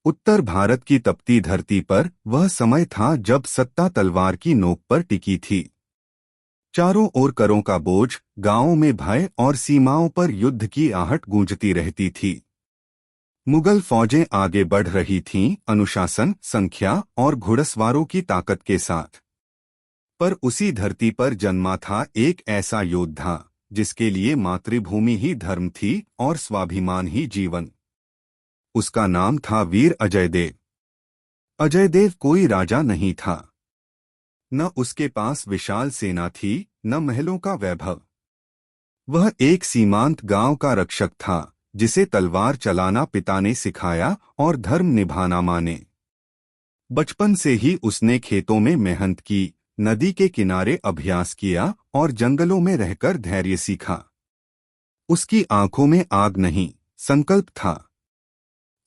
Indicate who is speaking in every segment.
Speaker 1: उत्तर भारत की तपती धरती पर वह समय था जब सत्ता तलवार की नोक पर टिकी थी। चारों ओर करों का बोझ, गांवों में भय और सीमाओं पर युद्ध की आहट गूंजती रहती थी। मुगल फौजें आगे बढ़ रही थीं, अनुशासन, संख्या और घुड़सवारों की ताकत के साथ। पर उसी धरती पर जन्मा था एक ऐसा योद्धा जिसके लिए मातृभूमि ही धर्म थी और स्वाभिमान ही जीवन। उसका नाम था वीर अजयदेव। अजयदेव कोई राजा नहीं था। न उसके पास विशाल सेना थी, न महलों का वैभव। वह एक सीमांत गांव का रक्षक था, जिसे तलवार चलाना पिता ने सिखाया और धर्म निभाना माने। बचपन से ही उसने खेतों में मेहनत की, नदी के किनारे अभ्यास किया और जंगलों में रहकर धैर्य सीखा। उसकी आंखों में आग नहीं, संकल्प था।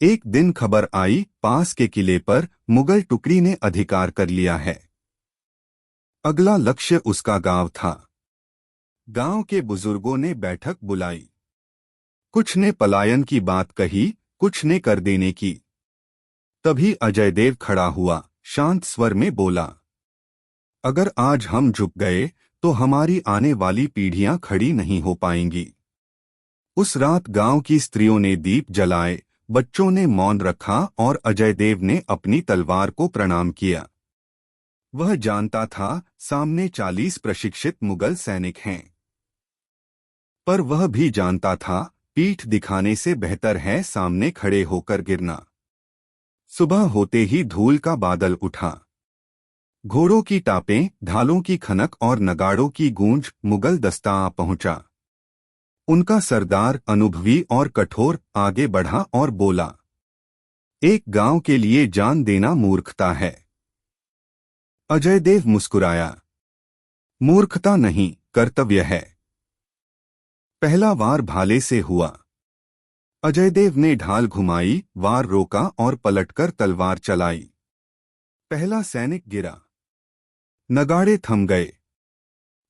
Speaker 1: एक दिन खबर आई, पास के किले पर मुगल टुकड़ी ने अधिकार कर लिया है। अगला लक्ष्य उसका गांव था। गांव के बुजुर्गों ने बैठक बुलाई। कुछ ने पलायन की बात कही, कुछ ने कर देने की। तभी अजयदेव खड़ा हुआ, शांत स्वर में बोला, अगर आज हम झुक गए तो हमारी आने वाली पीढ़ियां खड़ी नहीं हो पाएंगी। उस रात गांव की स्त्रियों ने दीप जलाए, बच्चों ने मौन रखा और अजयदेव ने अपनी तलवार को प्रणाम किया। वह जानता था सामने 40 प्रशिक्षित मुगल सैनिक हैं, पर वह भी जानता था पीठ दिखाने से बेहतर है सामने खड़े होकर गिरना। सुबह होते ही धूल का बादल उठा। घोड़ों की टापें, ढालों की खनक और नगाड़ों की गूंज, मुगल दस्ता आ पहुंचा। उनका सरदार, अनुभवी और कठोर, आगे बढ़ा और बोला, एक गांव के लिए जान देना मूर्खता है। अजयदेव मुस्कुराया, मूर्खता नहीं, कर्तव्य है। पहला वार भाले से हुआ। अजयदेव ने ढाल घुमाई, वार रोका और पलटकर तलवार चलाई। पहला सैनिक गिरा। नगाड़े थम गए।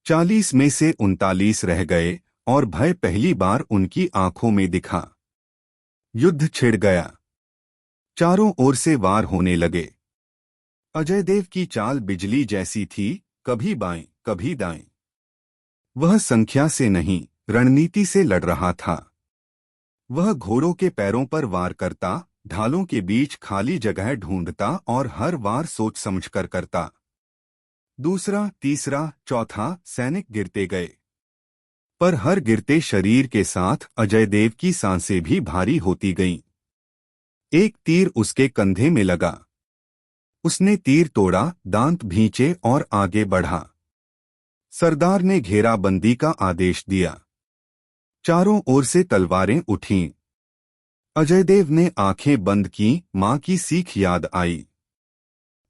Speaker 1: 40 में से 39 रह गए और भय पहली बार उनकी आंखों में दिखा। युद्ध छिड़ गया। चारों ओर से वार होने लगे। अजयदेव की चाल बिजली जैसी थी, कभी बाएं, कभी दाएं। वह संख्या से नहीं, रणनीति से लड़ रहा था। वह घोड़ों के पैरों पर वार करता, ढालों के बीच खाली जगह ढूंढता और हर वार सोच समझकर करता। दूसरा, तीसरा, चौथा सैनिक गिरते गए, पर हर गिरते शरीर के साथ अजयदेव की सांसें भी भारी होती गईं। एक तीर उसके कंधे में लगा। उसने तीर तोड़ा, दांत भींचे और आगे बढ़ा। सरदार ने घेराबंदी का आदेश दिया। चारों ओर से तलवारें उठीं। अजयदेव ने आंखें बंद की, मां की सीख याद आई।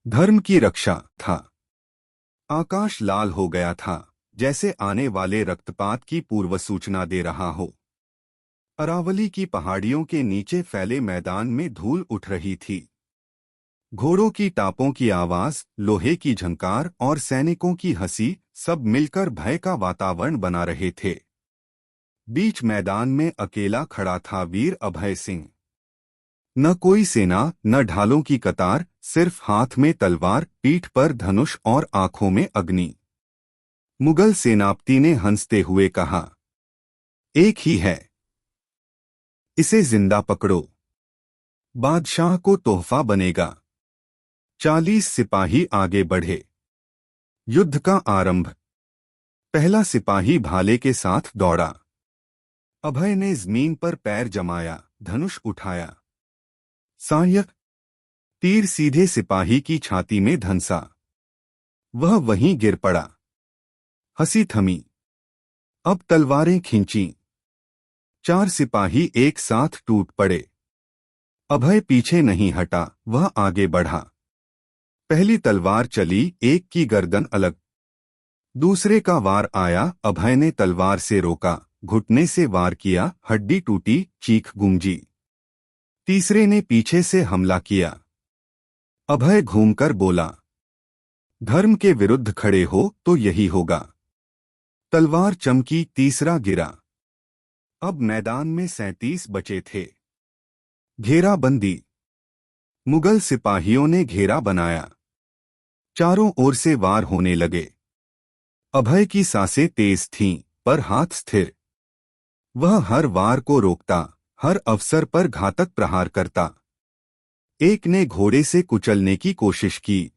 Speaker 1: धर्म की रक्षा था। आकाश लाल हो गया था, जैसे आने वाले रक्तपात की पूर्व सूचना दे रहा हो। अरावली की पहाड़ियों के नीचे फैले मैदान में धूल उठ रही थी। घोड़ों की टापों की आवाज, लोहे की झंकार और सैनिकों की हंसी सब मिलकर भय का वातावरण बना रहे थे। बीच मैदान में अकेला खड़ा था वीर अभय सिंह। न कोई सेना, न ढालों की कतार, सिर्फ हाथ में तलवार, पीठ पर धनुष और आंखों में अग्नि। मुगल सेनापति ने हंसते हुए कहा, एक ही है, इसे जिंदा पकड़ो, बादशाह को तोहफा बनेगा। 40 सिपाही आगे बढ़े। युद्ध का आरंभ। पहला सिपाही भाले के साथ दौड़ा। अभय ने जमीन पर पैर जमाया, धनुष उठाया। सायक, तीर सीधे सिपाही की छाती में धंसा। वह वहीं गिर पड़ा। हंसी थमी। अब तलवारें खींची। 4 सिपाही एक साथ टूट पड़े। अभय पीछे नहीं हटा, वह आगे बढ़ा। पहली तलवार चली, एक की गर्दन अलग। दूसरे का वार आया, अभय ने तलवार से रोका, घुटने से वार किया, हड्डी टूटी, चीख गूंजी। तीसरे ने पीछे से हमला किया। अभय घूमकर बोला, धर्म के विरुद्ध खड़े हो तो यही होगा। तलवार चमकी, तीसरा गिरा। अब मैदान में 37 बचे थे। घेराबंदी। मुगल सिपाहियों ने घेरा बनाया। चारों ओर से वार होने लगे। अभय की सांसें तेज थीं, पर हाथ स्थिर। वह हर वार को रोकता, हर अवसर पर घातक प्रहार करता। एक ने घोड़े से कुचलने की कोशिश की।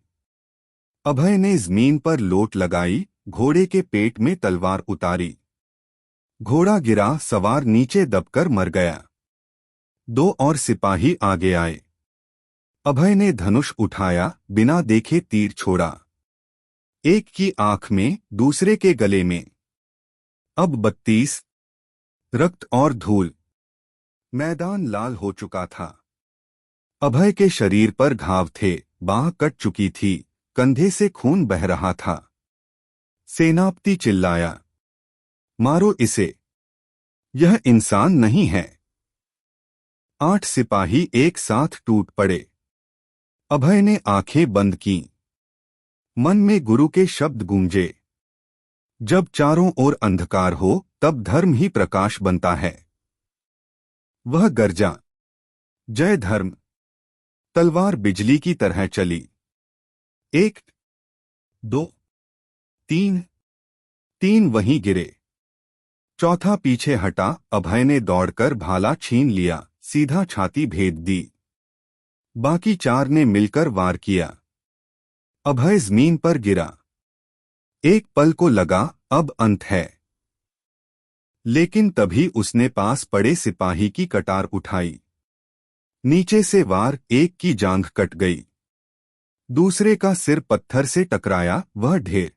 Speaker 1: अभय ने जमीन पर लोट लगाई, घोड़े के पेट में तलवार उतारी। घोड़ा गिरा, सवार नीचे दबकर मर गया। दो और सिपाही आगे आए। अभय ने धनुष उठाया, बिना देखे तीर छोड़ा। एक की आंख में, दूसरे के गले में। अब 32 रक्त और धूल। मैदान लाल हो चुका था। अभय के शरीर पर घाव थे, बाह कट चुकी थी, कंधे से खून बह रहा था। सेनापति चिल्लाया, मारो इसे, यह इंसान नहीं है। 8 सिपाही एक साथ टूट पड़े। अभय ने आंखें बंद कीं। मन में गुरु के शब्द गूंजे, जब चारों ओर अंधकार हो, तब धर्म ही प्रकाश बनता है। वह गर्जा, जय धर्म। तलवार बिजली की तरह चली। 1, 2, 3। 3 वहीं गिरे। चौथा पीछे हटा। अभय ने दौड़कर भाला छीन लिया, सीधा छाती भेद दी। बाकी 4 ने मिलकर वार किया। अभय जमीन पर गिरा। एक पल को लगा, अब अंत है। लेकिन तभी उसने पास पड़े सिपाही की कटार उठाई। नीचे से वार, एक की जांघ कट गई। दूसरे का सिर पत्थर से टकराया, वह ढेर।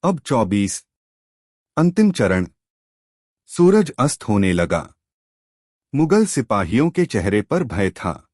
Speaker 1: अब 24। अंतिम चरण। सूरज अस्त होने लगा। मुगल सिपाहियों के चेहरे पर भय था।